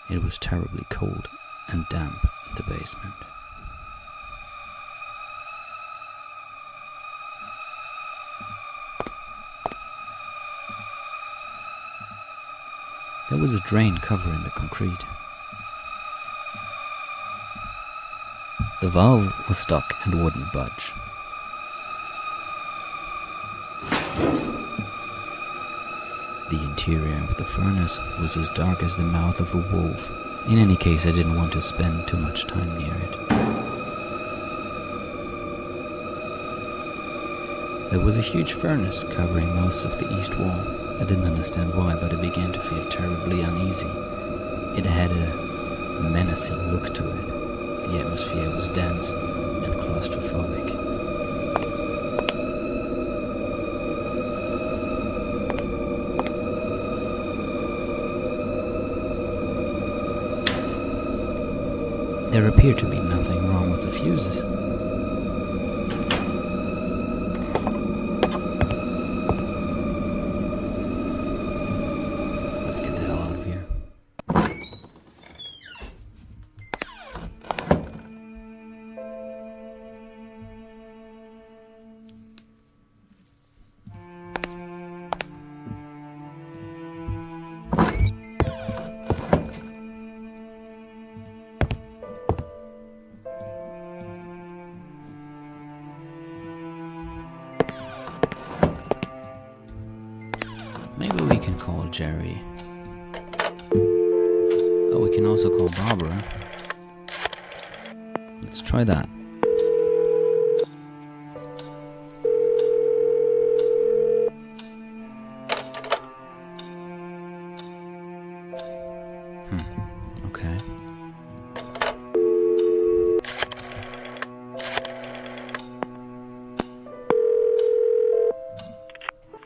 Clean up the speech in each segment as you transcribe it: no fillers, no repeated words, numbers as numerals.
It was terribly cold and damp in the basement. There was a drain covering the concrete. The valve was stuck and wouldn't budge. The interior of the furnace was as dark as the mouth of a wolf. In any case, I didn't want to spend too much time near it. There was a huge furnace covering most of the east wall. I didn't understand why, but I began to feel terribly uneasy. It had a menacing look to it. The atmosphere was dense and claustrophobic. There appeared to be nothing wrong with the fuses. Let's get the hell out of here. Maybe we can call Jerry. Oh, we can also call Barbara. Let's try that. Okay.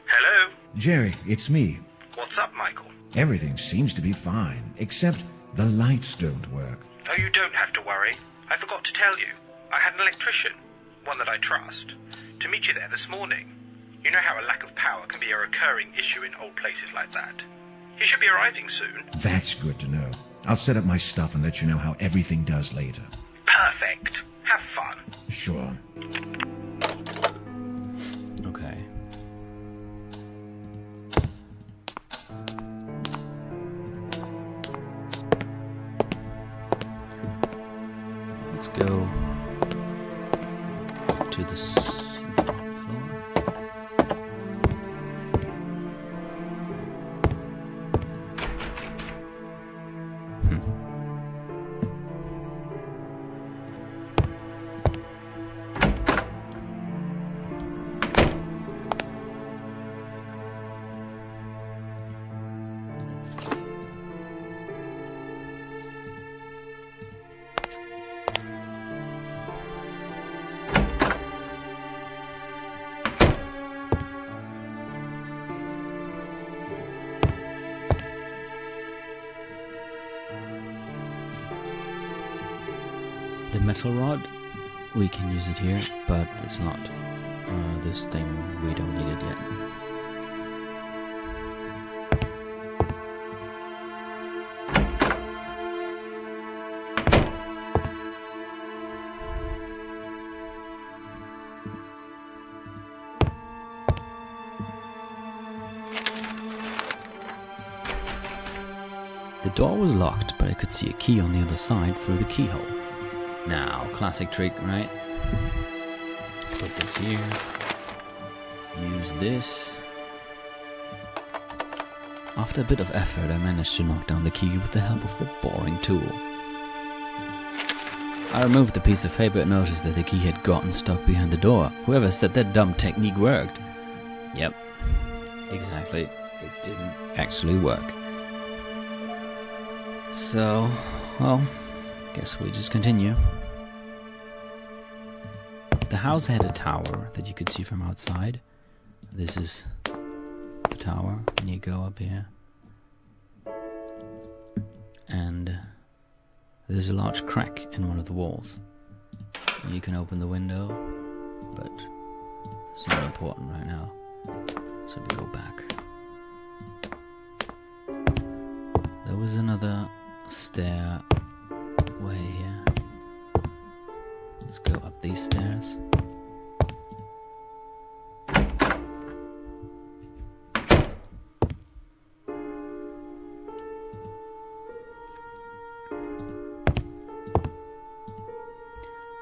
Hello? Jerry, it's me. What's up, Michael? Everything seems to be fine, except the lights don't work. Oh, you don't have to worry. I forgot to tell you. I had an electrician, one that I trust, to meet you there this morning. You know how a lack of power can be a recurring issue in old places like that. He should be arriving soon. That's good to know. I'll set up my stuff and let you know how everything does later. Perfect. Have fun. Sure. Okay. Let's go to the floor. The metal rod, we can use it here, but it's not this thing, we don't need it yet. The door was locked, but I could see a key on the other side through the keyhole. Now, classic trick, right? Put this here. Use this. After a bit of effort, I managed to knock down the key with the help of the boring tool. I removed the piece of paper and noticed that the key had gotten stuck behind the door. Whoever said that dumb technique worked. Yep, exactly. It didn't actually work. So, well, guess we just continue. The house had a tower that you could see from outside. This is the tower, and you go up here. And there's a large crack in one of the walls. You can open the window, but it's not important right now. So we go back. There was another stairway here. Let's go up these stairs.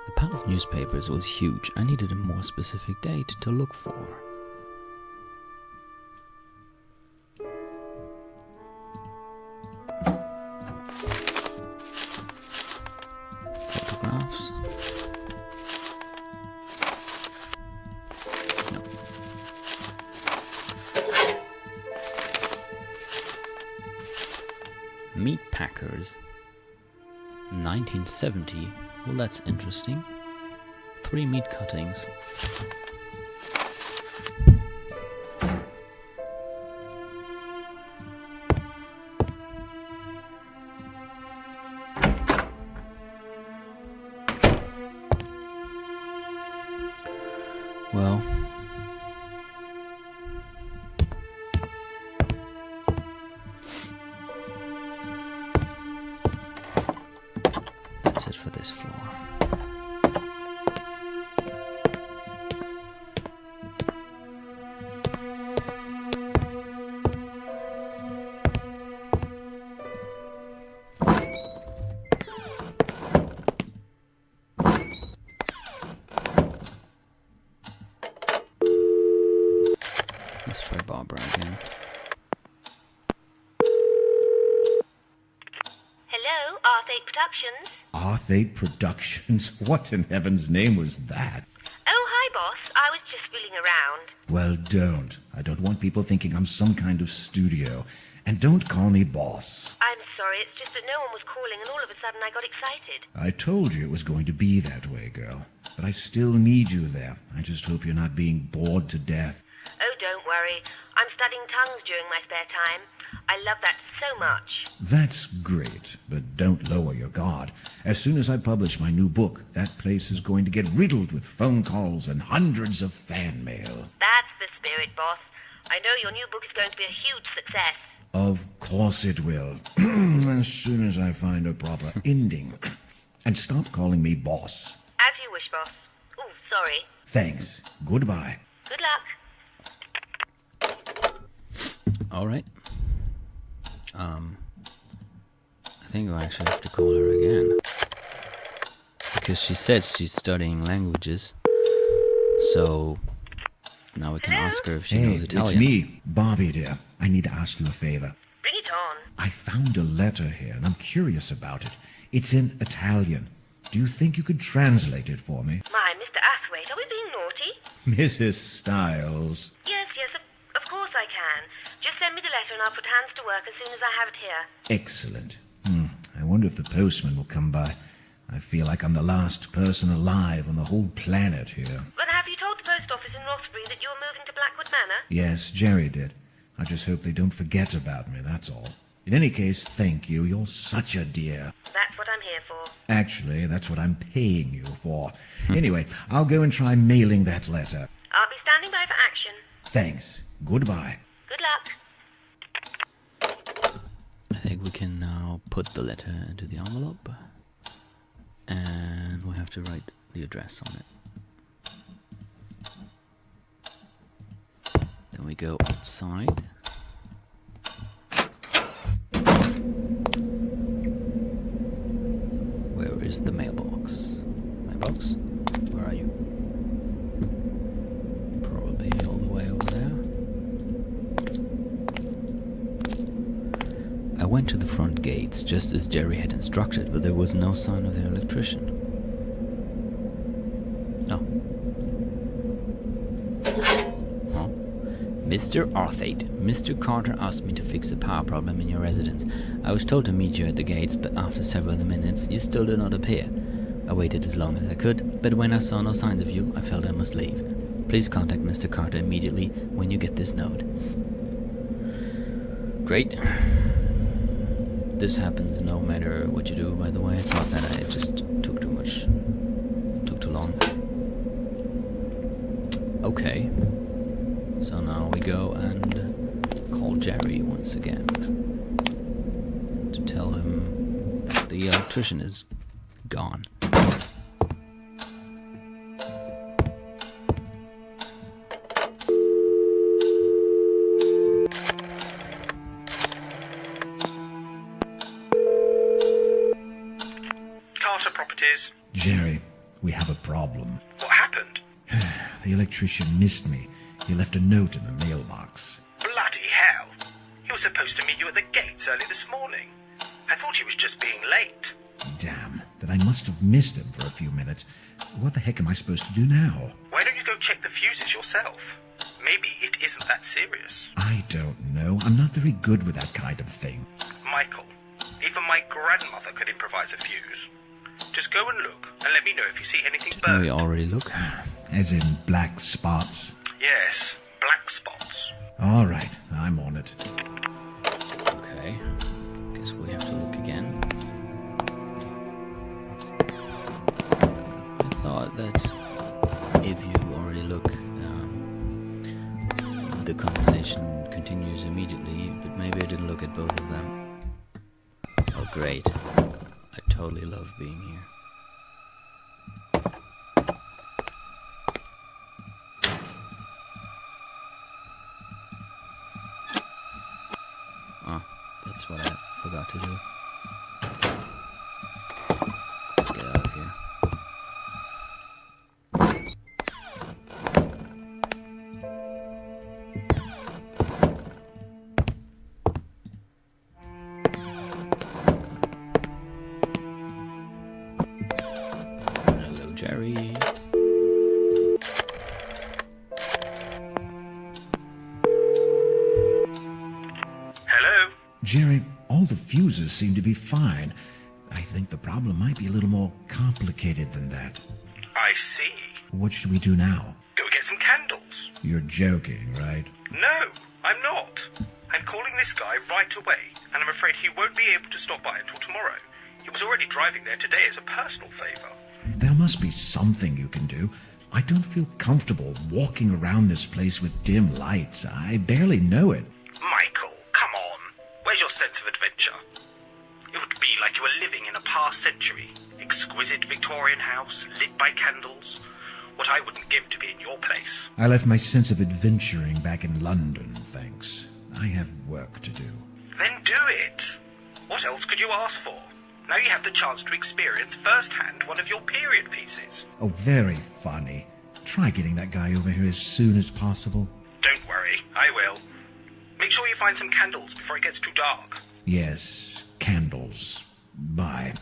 The pile of newspapers was huge. I needed a more specific date to look for. Photographs. No. Meat packers. 1970. Well, that's interesting. 3 meat cuttings. Well, that's it for this floor. Let's try Barbara again. Hello, Art8 Productions. Art8 Productions? What in heaven's name was that? Oh, hi, boss. I was just fooling around. Well, don't. I don't want people thinking I'm some kind of studio. And don't call me boss. I'm sorry, it's just that no one was calling and all of a sudden I got excited. I told you it was going to be that way, girl. But I still need you there. I just hope you're not being bored to death. Oh, don't worry. I'm studying tongues during my spare time. I love that so much. That's great, but don't lower your guard. As soon as I publish my new book, that place is going to get riddled with phone calls and hundreds of fan mail. That's the spirit, boss. I know your new book is going to be a huge success. Of course it will. As soon as I find a proper ending. And stop calling me boss. As you wish, boss. Oh, sorry. Thanks. Goodbye. Good luck. Alright. I think I actually have to call her again. Because she says she's studying languages. So now we can ask her if she knows Italian. It's me, Bobby dear. I need to ask you a favor. Bring it on. I found a letter here and I'm curious about it. It's in Italian. Do you think you could translate it for me? My, Mr. Athwaite, are we being naughty? Mrs. Styles. Yes, of course I can. Just send me the letter and I'll put hands to work as soon as I have it here. Excellent. I wonder if the postman will come by. I feel like I'm the last person alive on the whole planet here. But have you told the post office in Rothbury that you're moving to Blackwood Manor? Yes, Jerry did. I just hope they don't forget about me, that's all. In any case, thank you. You're such a dear. That's what I'm here for. Actually, that's what I'm paying you for. Anyway, I'll go and try mailing that letter. I'll be standing by for action. Thanks. Goodbye. Good luck. I think we can now put the letter into the envelope. And we have to write the address on it. Then we go outside. Where is the mailbox? Mailbox? Where are you? Probably all the way over there. I went to the front gates just as Jerry had instructed, but there was no sign of the electrician. No. Oh. Mr. Art8, Mr. Carter asked me to fix a power problem in your residence. I was told to meet you at the gates, but after several minutes, you still did not appear. I waited as long as I could, but when I saw no signs of you, I felt I must leave. Please contact Mr. Carter immediately when you get this note. Great. This happens no matter what you do, by the way. It's not that I just took too much. Took too long. Okay. So now we go and call Jerry once again. To tell him the electrician is gone. Carter Properties. Jerry, we have a problem. What happened? The electrician missed me. He left a note in the mailbox. Bloody hell. He was supposed to meet you at the gates early this morning. I thought he was just being late. Damn, that I must have missed him for a few minutes. What the heck am I supposed to do now? Why don't you go check the fuses yourself? Maybe it isn't that serious. I don't know. I'm not very good with that kind of thing. Michael, even my grandmother could improvise a fuse. Just go and look, and let me know if you see anything Didn't we burning. already look? As in black spots. Yes, black spots. All right, I'm on it. Okay. Guess we have to look again. I thought that if you already look, the conversation continues immediately, but maybe I didn't look at both of them. Oh, great. I totally love being here. Ah, that's what I forgot to do. Let's get out of here. Hello, Jerry. Hello? Jerry, all the fuses seem to be fine. I think the problem might be a little more complicated than that. I see. What should we do now? Go get some candles. You're joking, right? No, I'm not. I'm calling this guy right away, and I'm afraid he won't be able to stop by until tomorrow. He was already driving there today as a personal favor. There must be something you can do. I don't feel comfortable walking around this place with dim lights. I barely know it. Michael, come on. Where's your sense of adventure? It would be like you were living in a past century. Exquisite Victorian house, lit by candles. What I wouldn't give to be in your place. I left my sense of adventuring back in London, thanks. I have work to do. Then do it. What else could you ask for? Now you have the chance to experience firsthand one of your period pieces. Oh, very funny. Try getting that guy over here as soon as possible. Don't worry, I will. Make sure you find some candles before it gets too dark. Yes, candles. Bye.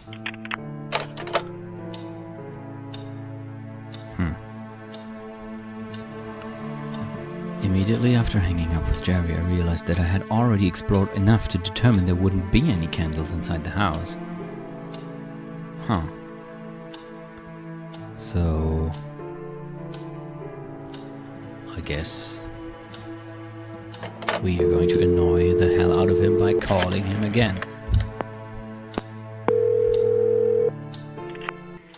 Immediately after hanging up with Jerry, I realized that I had already explored enough to determine there wouldn't be any candles inside the house. Huh. So... I guess... we are going to annoy the hell out of him by calling him again.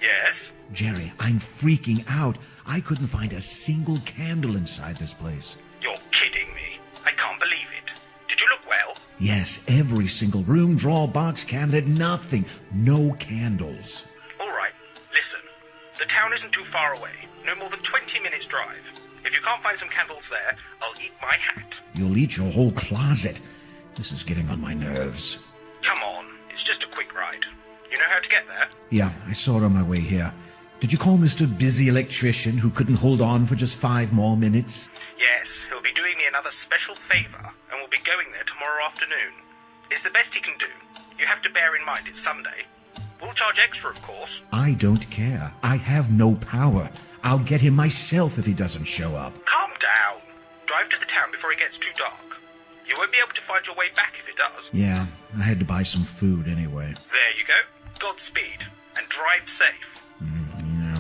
Yes? Jerry, I'm freaking out. I couldn't find a single candle inside this place. You're kidding me. I can't believe it. Did you look well? Yes, every single room, drawer, box, cabinet, nothing. No candles. All right, listen. The town isn't too far away. No more than 20 minutes drive. If you can't find some candles there, I'll eat my hat. You'll eat your whole closet. This is getting on my nerves. Come on, it's just a quick ride. You know how to get there? Yeah, I saw it on my way here. Did you call Mr. Busy Electrician who couldn't hold on for just 5 more minutes? Yes, he'll be doing me another special favor, and we'll be going there tomorrow afternoon. It's the best he can do. You have to bear in mind it's Sunday. We'll charge extra, of course. I don't care. I have no power. I'll get him myself if he doesn't show up. Calm down. Drive to the town before it gets too dark. You won't be able to find your way back if it does. Yeah, I had to buy some food anyway. There you go. Godspeed, and drive safe.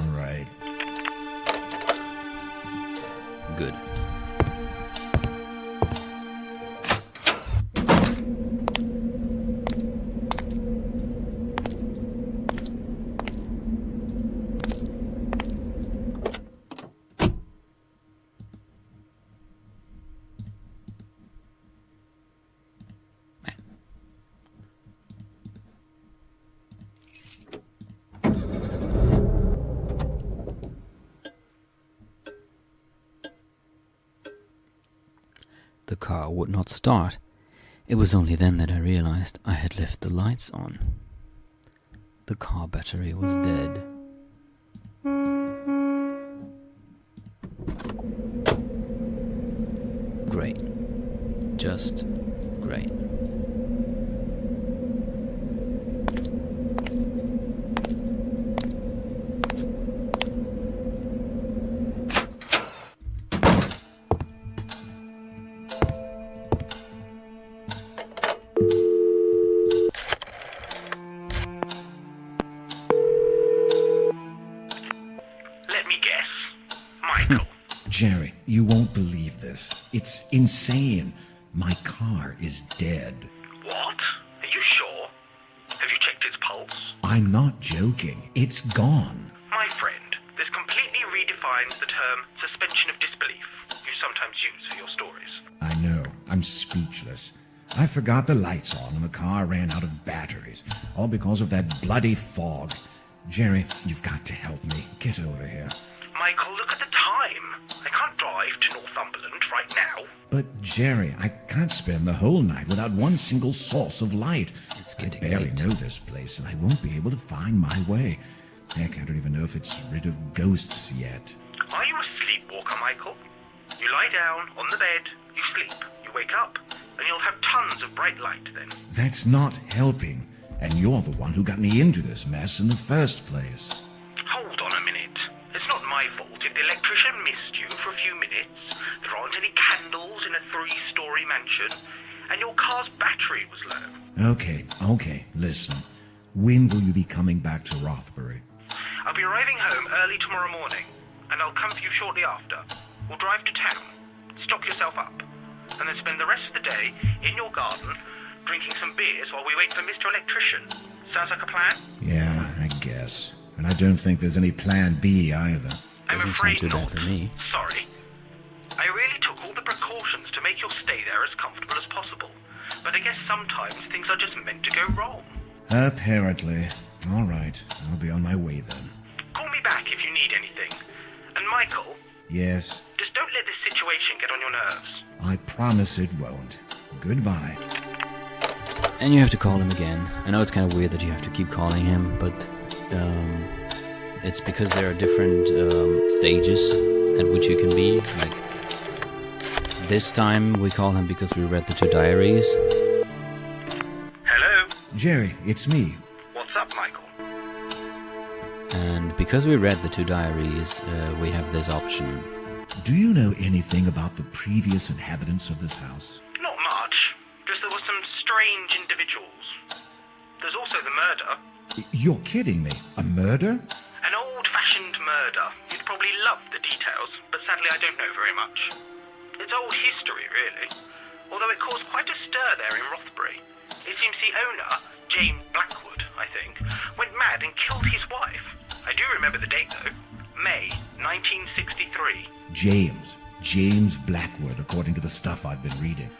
All right. Good. The car would not start. It was only then that I realized I had left the lights on. The car battery was dead. Great. Just great. Let me guess. Michael. Jerry, you won't believe this. It's insane. My car is dead. What? Are you sure? Have you checked its pulse? I'm not joking. It's gone. My friend, this completely redefines the term suspension of disbelief you sometimes use for your stories. I know. I'm speechless. I forgot the lights on and the car ran out of batteries. All because of that bloody fog. Jerry, you've got to help me. Get over here. Michael, look at the time. I can't drive to Northumberland right now. But, Jerry, I can't spend the whole night without one single source of light. It's I getting barely late. know this place, and I won't be able to find my way. Heck, I don't even know if it's rid of ghosts yet. Are you a sleepwalker, Michael? You lie down on the bed, you sleep, you wake up, and you'll have tons of bright light then. That's not helping. And you're the one who got me into this mess in the first place. Hold on a minute. It's not my fault if the electrician missed you for a few minutes, there aren't any candles in a 3-story mansion, and your car's battery was low. Okay, listen. When will you be coming back to Rothbury? I'll be arriving home early tomorrow morning, and I'll come for you shortly after. We'll drive to town, stock yourself up, and then spend the rest of the day in your garden drinking some beers while we wait for Mr. Electrician. Sounds like a plan? Yeah, I guess. And I don't think there's any plan B either. I'm Doesn't afraid sound too bad not. for me. Sorry. I really took all the precautions to make your stay there as comfortable as possible. But I guess sometimes things are just meant to go wrong. Apparently. All right, I'll be on my way then. Call me back if you need anything. And Michael, Yes, just don't let this situation get on your nerves. I promise it won't. Goodbye. And you have to call him again. I know it's kind of weird that you have to keep calling him, but it's because there are different stages at which you can be. Like, this time we call him because we read the 2 diaries. Hello? Jerry, it's me. What's up, Michael? And because we read the 2 diaries, we have this option. Do you know anything about the previous inhabitants of this house? Not much. Just there were some strange individuals. There's also the murder. You're kidding me. A murder? An old-fashioned murder. You'd probably love the details, but sadly I don't know very much. It's old history, really. Although it caused quite a stir there in Rothbury. It seems the owner, James Blackwood, I think, went mad and killed his wife. I do remember the date, though. May 1963. James Blackwood, according to the stuff I've been reading.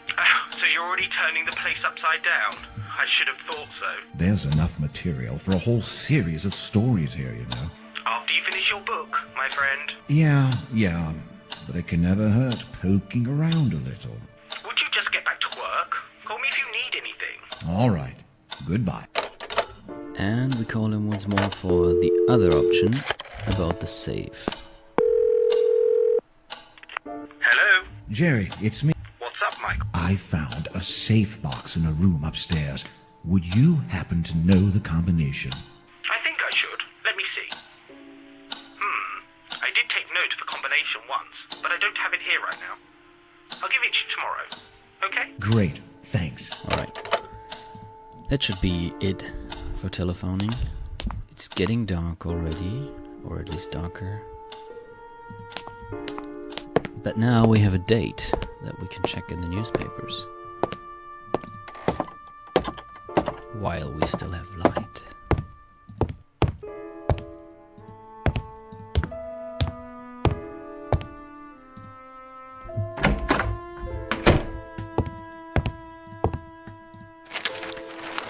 So you're already turning the place upside down? I should have thought so. There's enough material for a whole series of stories here, you know. After you finish your book, my friend. Yeah, but it can never hurt poking around a little. Would you just get back to work? Call me if you need anything. All right, goodbye. And we call him once more for the other option about the safe. Hello? Jerry, it's me. What's up, Michael? I found a safe box in a room upstairs. Would you happen to know the combination? I think I should. Let me see. I did take note of a combination once, but I don't have it here right now. I'll give it to you tomorrow. Okay? Great, thanks. Alright. That should be it for telephoning. It's getting dark already, or at least darker. But now we have a date that we can check in the newspapers. While we still have light.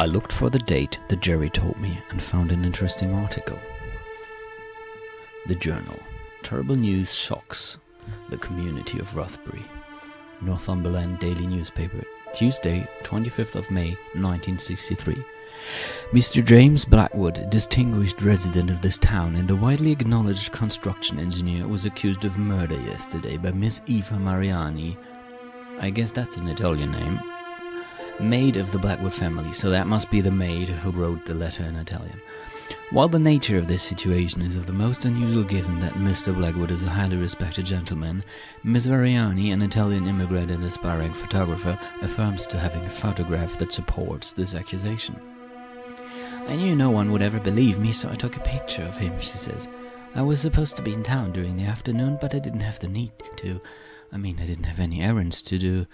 I looked for the date that Jerry told me and found an interesting article. The journal. Terrible news shocks the community of Rothbury. Northumberland Daily Newspaper, Tuesday, 25th of May, 1963. Mr. James Blackwood, distinguished resident of this town and a widely acknowledged construction engineer, was accused of murder yesterday by Miss Eva Mariani. I guess that's an Italian name. Maid of the Blackwood family, so that must be the maid who wrote the letter in Italian. While the nature of this situation is of the most unusual, given that Mr. Blackwood is a highly respected gentleman, Miss Mariani, an Italian immigrant and aspiring photographer, affirms to having a photograph that supports this accusation. I knew no one would ever believe me, so I took a picture of him, she says. I was supposed to be in town during the afternoon, but I didn't have the need to. I didn't have any errands to do.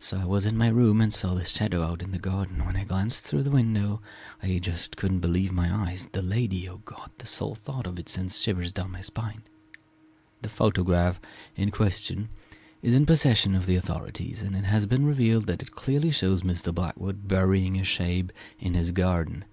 So I was in my room and saw this shadow out in the garden. When I glanced through the window, I just couldn't believe my eyes. The lady, oh God, the sole thought of it sends shivers down my spine. The photograph in question is in possession of the authorities, and it has been revealed that it clearly shows Mr. Blackwood burying a shape in his garden.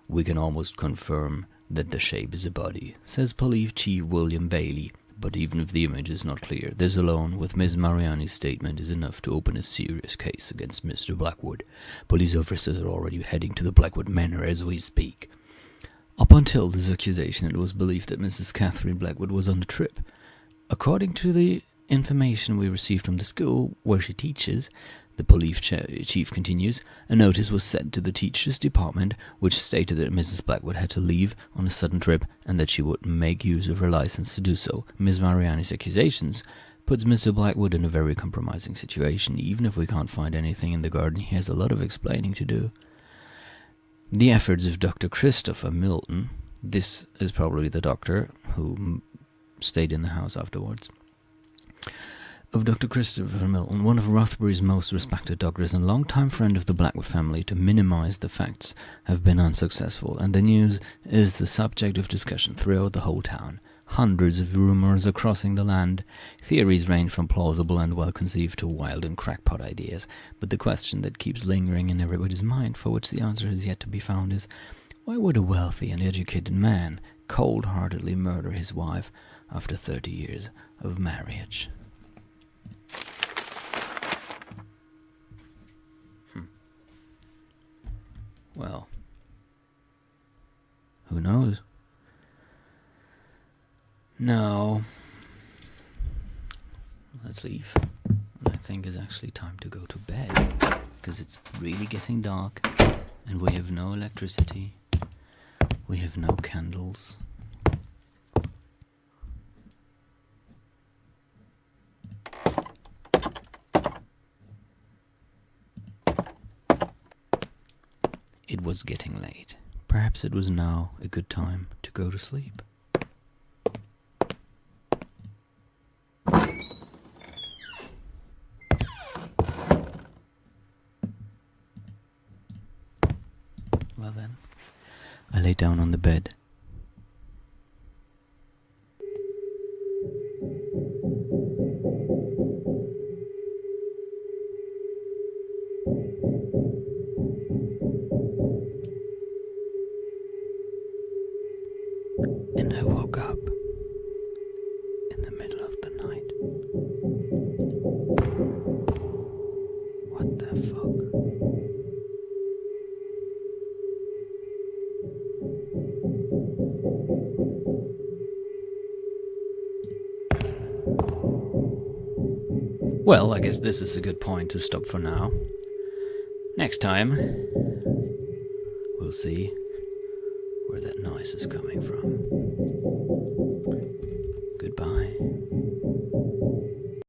We can almost confirm that the shape is a body, says Police Chief William Bailey. But even if the image is not clear, this alone, with Miss Mariani's statement, is enough to open a serious case against Mr. Blackwood. Police officers are already heading to the Blackwood Manor as we speak. Up until this accusation, it was believed that Mrs. Catherine Blackwood was on the trip. According to the information we received from the school where she teaches, the police chief continues, a notice was sent to the teachers' department which stated that Mrs. Blackwood had to leave on a sudden trip and that she would make use of her license to do so. Miss Mariani's accusations puts Mr. Blackwood in a very compromising situation. Even if we can't find anything in the garden, he has a lot of explaining to do. The efforts of Dr. Christopher Milton, this is probably the doctor who stayed in the house afterwards, of Dr. Christopher Milton, one of Rothbury's most respected doctors and longtime friend of the Blackwood family, to minimize the facts have been unsuccessful, and the news is the subject of discussion throughout the whole town. Hundreds of rumors are crossing the land. Theories range from plausible and well-conceived to wild and crackpot ideas, but the question that keeps lingering in everybody's mind, for which the answer is yet to be found, is why would a wealthy and educated man cold-heartedly murder his wife after 30 years of marriage? Well, who knows? No. Let's leave. I think it's actually time to go to bed, because it's really getting dark, and we have no electricity. We have no candles. It was getting late. Perhaps it was now a good time to go to sleep. Well then, I lay down on the bed. And I woke up in the middle of the night. What the fuck? Well, I guess this is a good point to stop for now. Next time, we'll see where that noise is coming from.